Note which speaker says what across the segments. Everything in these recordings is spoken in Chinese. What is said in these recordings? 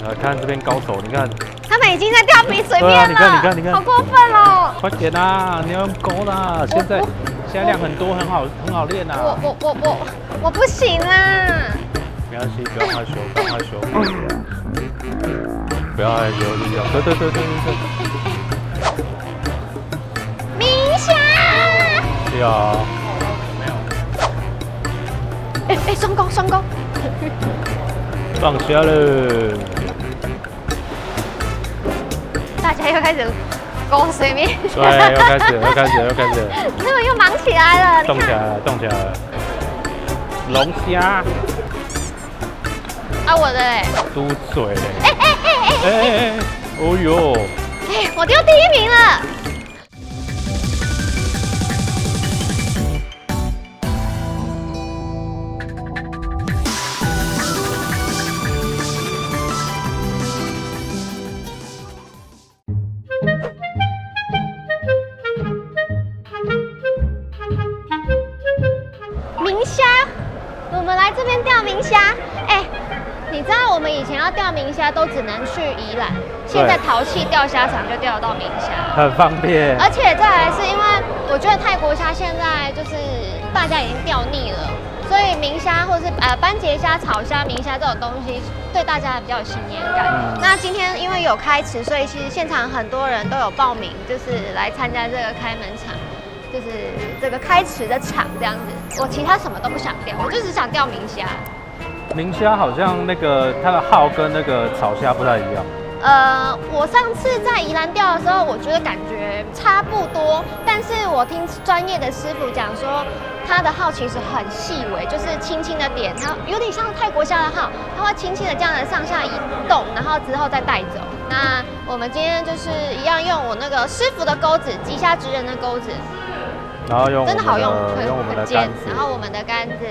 Speaker 1: 来看这边高手，你看，
Speaker 2: 他们已经在吊瓶水面了。
Speaker 1: 你看，
Speaker 2: 好过分哦！
Speaker 1: 快点啊！你要用钩啦！现在量很多，很好练啊！
Speaker 2: 我不行啦！
Speaker 1: 没关系，不要害羞，不要害羞，不要害羞，就这样。对。
Speaker 2: 明霞。
Speaker 1: 有。
Speaker 2: 哎，双钩。
Speaker 1: 放下了。
Speaker 2: 大家又开始勾水面。
Speaker 1: 对，又开始。
Speaker 2: 他们又忙起来了。
Speaker 1: 动起来了。龙虾。
Speaker 2: 啊，我的嘞。
Speaker 1: 嘟嘴嘞。哎，哦呦。
Speaker 2: 哎，我丢第1名了。明虾，我们来这边钓明虾。哎，你知道我们以前要钓明虾都只能去宜兰，现在淘气钓虾场就钓得到明虾，
Speaker 1: 很方便。
Speaker 2: 而且再来是因为我觉得泰国虾现在就是大家已经钓腻了，所以明虾或者是斑节虾、草虾、明虾这种东西对大家比较有新鲜感。那今天因为有开池，所以其实现场很多人都有报名，就是来参加这个开门场。就是这个开池的场这样子，我其他什么都不想钓，我就只想钓明虾。
Speaker 1: 明虾好像那个它的号跟那个草虾不太一样。
Speaker 2: 我上次在宜兰钓的时候，我觉得感觉差不多，但是我听专业的师傅讲说，它的号其实很细微，就是轻轻的点，它有点像泰国虾的号，它会轻轻的这样的上下移动，然后之后再带走。那我们今天就是一样用我那个师傅的钩子，极虾职人的钩子。
Speaker 1: 然后用
Speaker 2: 真的好用，
Speaker 1: 我们的
Speaker 2: 尖，
Speaker 1: 杆子，
Speaker 2: 然后我们的杆子，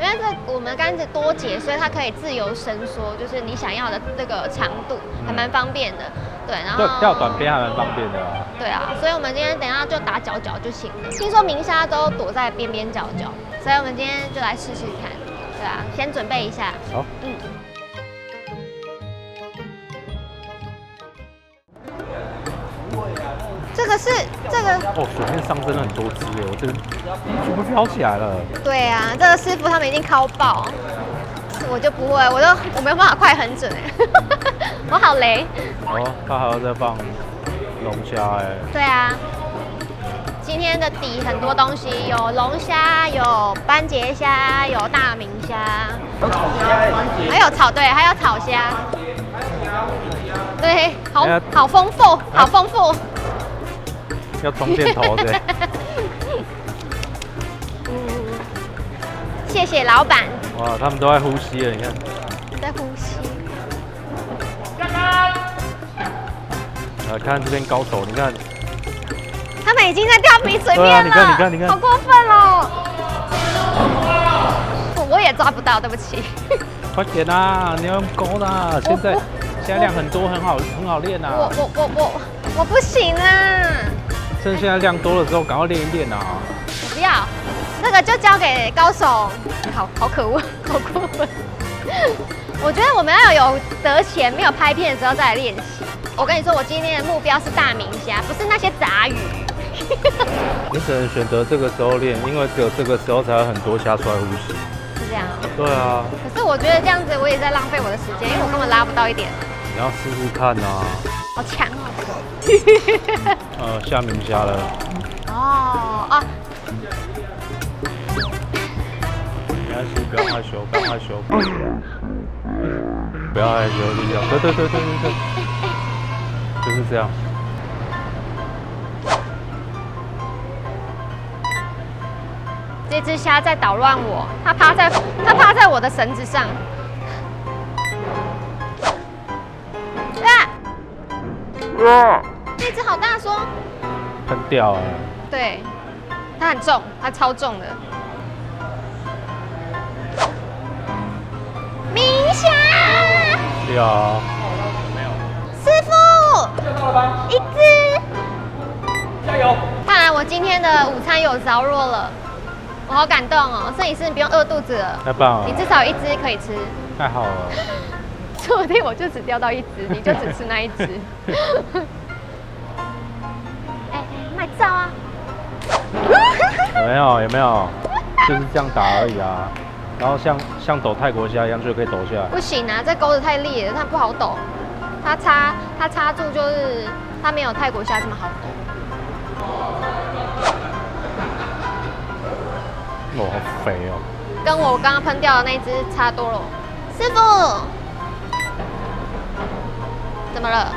Speaker 2: 因为我们的杆子多节，所以它可以自由伸缩，就是你想要的这个长度，还蛮方便的。对，然后
Speaker 1: 钓短边还蛮方便的啊。
Speaker 2: 对啊，所以我们今天等一下就打角就行了。听说明虾都躲在边边角角，所以我们今天就来试试看。对啊，先准备一下。
Speaker 1: 好。
Speaker 2: 这个
Speaker 1: 哦，水面上真的很多只耶，我这个全部飘起来了。
Speaker 2: 对啊，这个师傅他们已经敲爆，我就不会，我没有办法快很准哎，我好雷。
Speaker 1: 哦，他还要再放龙虾哎。
Speaker 2: 对啊，今天的底很多东西，有龙虾，有斑节虾，有大明虾，
Speaker 3: 有草虾、斑节，
Speaker 2: 还有草虾。对，好丰富，好丰富。
Speaker 1: 要充电头的。
Speaker 2: 谢谢老板。
Speaker 1: 哇，他们都在呼吸了，你看。
Speaker 2: 在呼吸。
Speaker 1: 来看这边高手，你看。
Speaker 2: 他们已经在吊瓶水面了。
Speaker 1: 对啊，你看，
Speaker 2: 好过分哦！我也抓不到，对不起。
Speaker 1: 快点啊！你要用钩啦！现在量很多，很好练啊。
Speaker 2: 我不行啊。
Speaker 1: 趁现在量多的时候，赶快练一练啊！
Speaker 2: 我不要，那个就交给高手。好可恶，好过分。我觉得我们要有得钱没有拍片的时候再来练习。我跟你说，我今天的目标是大明虾，不是那些杂鱼。
Speaker 1: 你只能选择这个时候练，因为只有这个时候才有很多虾出来呼吸。
Speaker 2: 是这样。
Speaker 1: 对啊。
Speaker 2: 可是我觉得这样子我也在浪费我的时间，因为我根本拉不到一点。
Speaker 1: 你要试试看啊！
Speaker 2: 好强哦！
Speaker 1: 下明虾了。
Speaker 2: 哦。
Speaker 1: 没关系，不要害羞，不要害羞。不要害羞，就这样。对，就是这样。
Speaker 2: 这只虾在捣乱我，它趴在我的绳子上。这只好大双，
Speaker 1: 很屌哎。
Speaker 2: 对，它很重，它超重的。明虾。
Speaker 1: 有。
Speaker 2: 师傅。一只。
Speaker 3: 加油！
Speaker 2: 看来我今天的午餐有着落了，我好感动哦！摄影师，你不用饿肚子了。
Speaker 1: 太棒了。
Speaker 2: 你至少有一只可以吃。
Speaker 1: 太好了。
Speaker 2: 说不定我就只钓到一只，你就只吃那一只。哎，卖照啊！
Speaker 1: 有没有？就是这样打而已啊。然后像抖泰国虾一样就可以抖下来。
Speaker 2: 不行啊，这钩子太裂了，它不好抖。它插住就是它没有泰国虾这么好抖。
Speaker 1: 哦，好肥哦！
Speaker 2: 跟我刚刚喷掉的那只差多了。师傅，怎么了？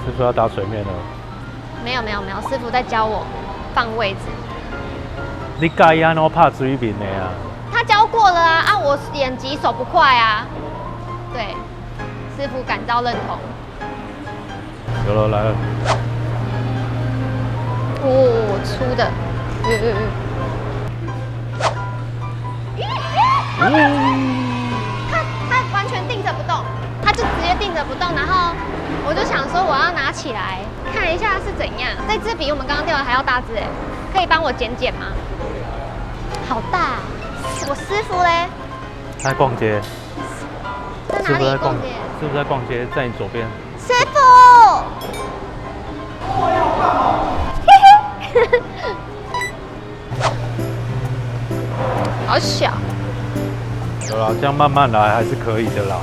Speaker 1: 师傅要打水面了。
Speaker 2: 没有，师傅在教我放位置。
Speaker 1: 你该安怎拍水面的啊？
Speaker 2: 他教过了啊，我眼疾手不快啊。对，师傅感到认同。
Speaker 1: 有了，来了。
Speaker 2: 哦，粗的。他完全定着不动，他就直接定着不动，然后我就想说我要拿起来看一下是怎样。这只比我们刚刚钓的还要大只哎，可以帮我剪吗？好大，我师傅嘞？
Speaker 1: 在逛街。
Speaker 2: 在哪里逛街？
Speaker 1: 师傅在逛街，在你左边。
Speaker 2: 师傅。好小。
Speaker 1: 有啦，这样慢慢来还是可以的啦。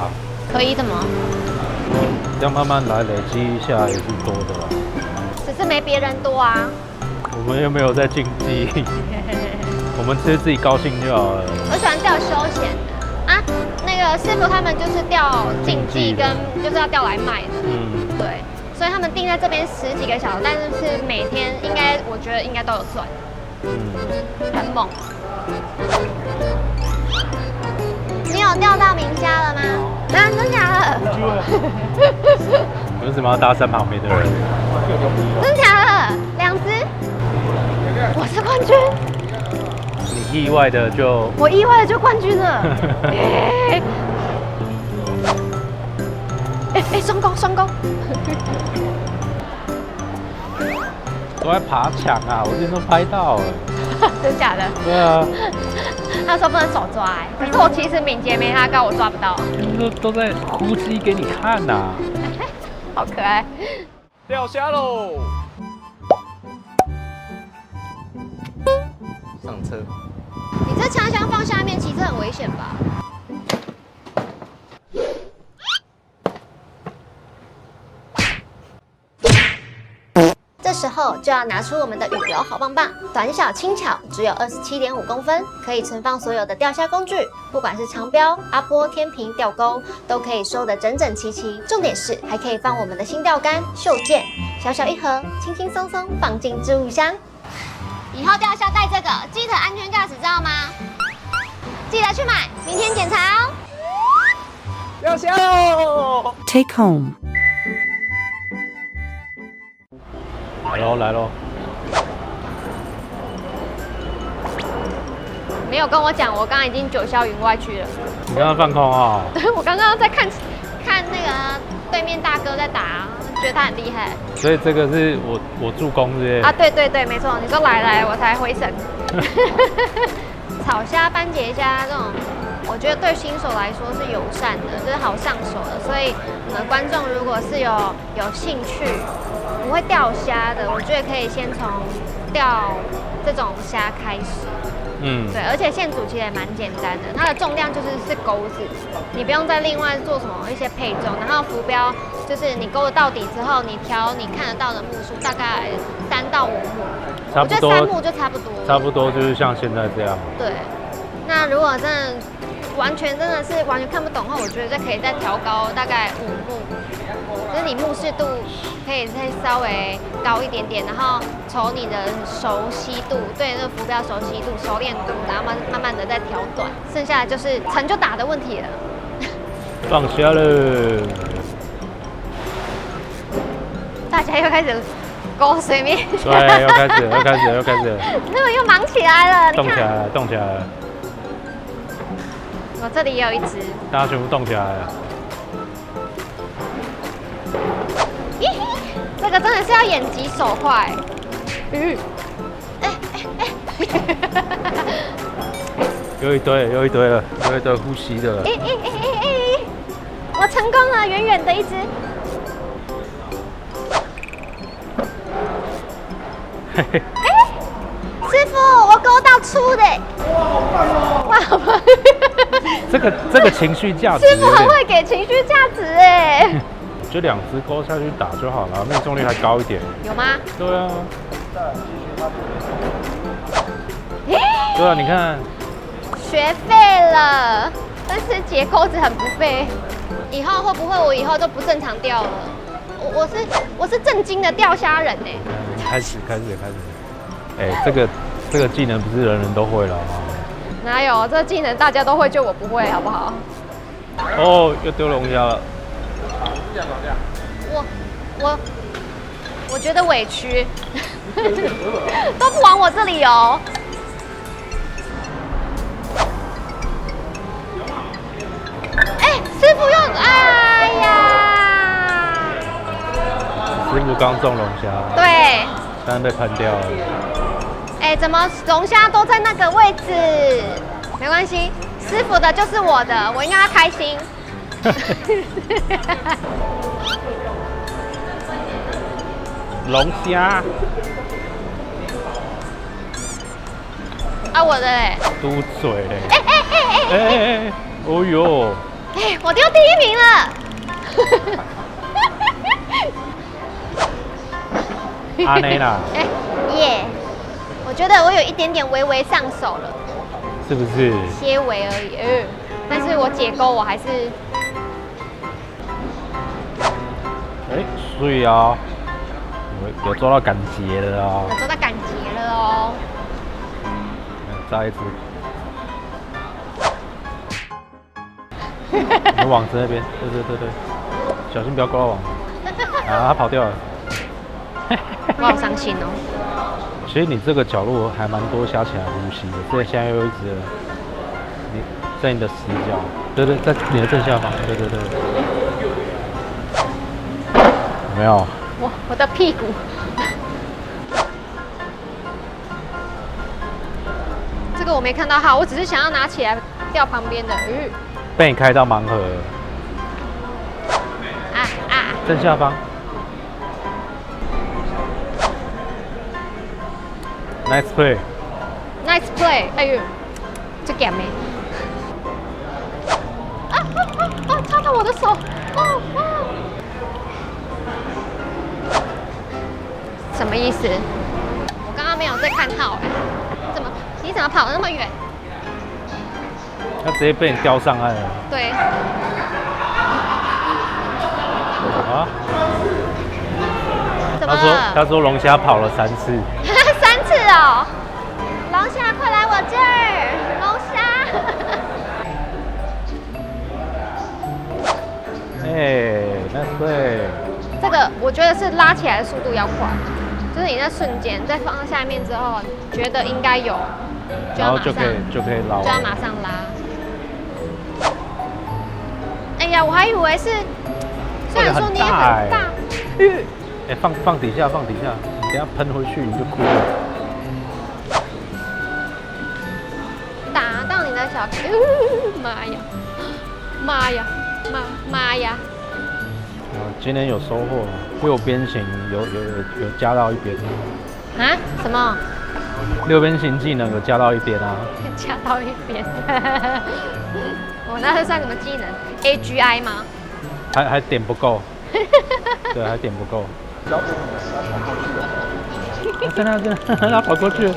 Speaker 2: 可以的吗？
Speaker 1: 这样慢慢来，累积一下也是多的啦。
Speaker 2: 只是没别人多啊。
Speaker 1: 我们又没有在竞技，我们吃自己高兴就好了。
Speaker 2: 我喜欢钓休闲的啊，那个师傅他们就是钓竞技跟就是要钓来卖的。对，所以他们定在这边10几个小时，但是每天我觉得应该都有赚。很猛。你有钓到明虾了吗？真假的？
Speaker 1: 为什么要搭讪旁边的人？
Speaker 2: 真假的？2只？我是冠军。
Speaker 1: 你意外的就……
Speaker 2: 我意外的就冠军了。双钩。
Speaker 1: 都在爬墙啊！我今天都拍到了。
Speaker 2: 真假的？
Speaker 1: 对啊。
Speaker 2: 他说不能手抓可是我其实敏捷没他高，我抓不到。
Speaker 1: 都在呼吸给你看呐。
Speaker 2: 好可爱。
Speaker 3: 钓虾喽！上车。
Speaker 2: 你这枪箱放下面，其实很危险吧？这时候就要拿出我们的羽流好棒棒，短小轻巧，只有27.5公分，可以存放所有的钓虾工具，不管是长标、阿波、天平、钓钩，都可以收得整整齐齐。重点是还可以放我们的新钓竿、袖箭，小小一盒，轻轻松松放进置物箱。以后钓虾带这个，记得安全驾驶，知道吗？记得去买，明天检查哦。
Speaker 3: 钓虾喽
Speaker 4: Take home.
Speaker 1: 来喽！
Speaker 2: 没有跟我讲，我刚刚已经九霄云外去了。
Speaker 1: 你刚刚放空啊？
Speaker 2: 我刚刚在看那个对面大哥在打，觉得他很厉害。
Speaker 1: 所以这个是我助攻是不是？
Speaker 2: 啊，对，没错。你说来，我才回神。草虾、斑节虾这种，我觉得对新手来说是友善的，就是好上手的。所以我们观众如果是有兴趣，不会钓虾的，我觉得可以先从钓这种虾开始。对，而且现煮其实也蛮简单的，它的重量就是钩子，你不用再另外做什么一些配重，然后浮标就是你钩到底之后，你调你看得到的目数，大概3到5目，我觉得3目就差不多。差不多
Speaker 1: 就是像现在这样。
Speaker 2: 对，那如果真的完全看不懂的话，我觉得可以再调高大概5目。就是你目视度可以再稍微高一点点，然后瞅你的熟悉度，对那个浮标熟悉度、熟练度，然后慢慢的再调短，剩下的就是沉就打的问题了。
Speaker 1: 放虾了，
Speaker 2: 大家又开始勾水面。
Speaker 1: 对，又开始了。
Speaker 2: 那又忙起来了，
Speaker 1: 动起来了。
Speaker 2: 我这里也有一只，
Speaker 1: 大家全部动起来了。
Speaker 2: 这个真的是要眼疾手快。
Speaker 1: 有一堆了，有一堆呼吸的了。
Speaker 2: 我成功了，远远的一只。师傅，我勾到粗的。哇，好棒哦！哇，好棒！
Speaker 1: 这个情绪价值，
Speaker 2: 师傅很会给情绪价值哎。
Speaker 1: 就2只勾下去打就好了，命中率还高一点。
Speaker 2: 有吗？
Speaker 1: 对啊。对啊，你看。
Speaker 2: 学废了，但是结钩子很不废。以后会不会我以后就不正常钓了？我是正经的钓虾人哎。
Speaker 1: 开始。哎，这个技能不是人人都会了吗？
Speaker 2: 哪有这个技能大家都会，就我不会，好不好？
Speaker 1: 哦，又丢龙虾了。
Speaker 2: 我觉得委屈，都不往我这里游。师傅用，哎呀！
Speaker 1: 师傅刚中龙虾，
Speaker 2: 对，
Speaker 1: 但被喷掉了。
Speaker 2: 哎，怎么龙虾都在那个位置？没关系，师傅的就是我的，我应该要开心。
Speaker 1: 龙虾。
Speaker 2: 啊，我的嘞！
Speaker 1: 嘟嘴嘞！哎！哦呦！
Speaker 2: 哎，我丢第1名了！
Speaker 1: 阿内啦！
Speaker 2: 哎耶！我觉得我有一点点微微上手了，
Speaker 1: 是不是？
Speaker 2: 些微而已，但是我解钩我还是。
Speaker 1: 哎，所以啊，有抓到感觉了哦。
Speaker 2: 有抓到感觉了哦。
Speaker 1: 再一只。你网子那边，对，小心不要勾到网。啊，他跑掉了。
Speaker 2: 我好伤心哦。
Speaker 1: 其实你这个角落还蛮多虾起来呼吸的，这现在又有一只了。你在你的死角，对，在你的正下方，对。有没有？
Speaker 2: 我的屁股。这个我没看到号，我只是想要拿起来钓旁边的。
Speaker 1: 被你开到盲盒了。正下方。Nice play。Nice
Speaker 2: play。哎呦，这干咩？插到我的手。什么意思？我刚刚没有在看号哎。你怎么跑那么远？
Speaker 1: 他直接被你叼上岸了。
Speaker 2: 对。
Speaker 1: 啊？
Speaker 2: 怎么了？
Speaker 1: 他说龙虾跑了3次。
Speaker 2: 3次哦！龙虾，快来我这儿！龙虾。
Speaker 1: 那对。
Speaker 2: 这个我觉得是拉起来的速度要快，就是你那瞬间再放到下面之后，觉得应该有，
Speaker 1: 然后就可以捞，
Speaker 2: 就要马上拉。哎呀，我还以为是，虽然说你也很大，
Speaker 1: 哎，放底下，你等下喷回去你就哭了。
Speaker 2: 打到你的小腿，妈呀！
Speaker 1: 今天有收获，6边形有加到1边。
Speaker 2: 啊？什么
Speaker 1: ？6边形技能有加到1边啊。
Speaker 2: 加到1边。我那是算什么技能 ？AGI 吗？
Speaker 1: 还点不够。对，还点不够。真的，他跑过去了。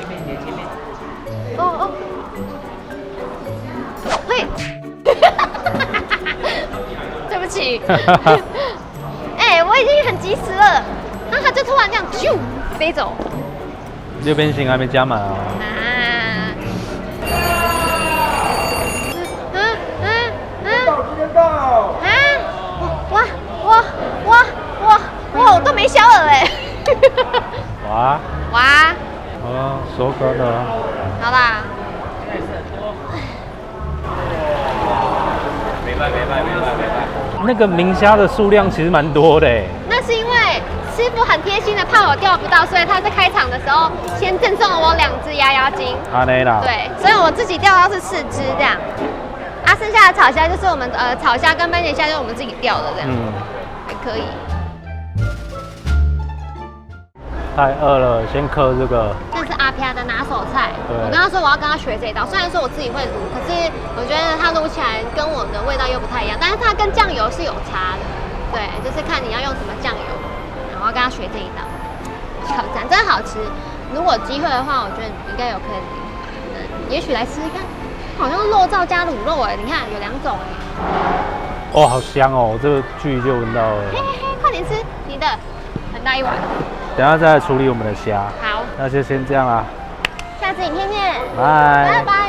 Speaker 2: 哦。嘿。对不起。哎，我已经很及时了，然后他就突然这样咻飞走。
Speaker 1: 6边形还没加满啊。
Speaker 2: 哇，我都没小饵哎。
Speaker 1: 哇。哦，收竿了。
Speaker 2: 好啦。没办。
Speaker 1: 那个明虾的数量其实蛮多的哎。
Speaker 2: 那是因为师傅很贴心的怕我钓不到，所以他在开场的时候先赠送了我2只鸭鸭精。
Speaker 1: 安内啦。
Speaker 2: 对，所以我自己钓到是4只这样。啊，剩下的草虾就是我们草虾跟斑节虾就是我们自己钓的这样，还可以。
Speaker 1: 太饿了，先嗑这个。
Speaker 2: 这是阿飘的拿手菜。
Speaker 1: 对
Speaker 2: 我跟他说我要跟他学这一道，虽然说我自己会卤，可是我觉得它卤起来跟我的味道又不太一样，但是它跟酱油是有差的。对，就是看你要用什么酱油，然后跟他学这一道，挑战真的好吃。如果有机会的话，我觉得应该有可以，也许来吃吃看。好像是肉燥加卤肉哎，你看有2种哎。
Speaker 1: 哦，好香哦！这个距离就闻到了。
Speaker 2: 嘿嘿嘿，快点吃你的，很大一碗。
Speaker 1: 等一下再来处理我们的虾。
Speaker 2: 好，
Speaker 1: 那就先这样啦。
Speaker 2: 下次影片见。
Speaker 1: 拜
Speaker 2: 拜拜。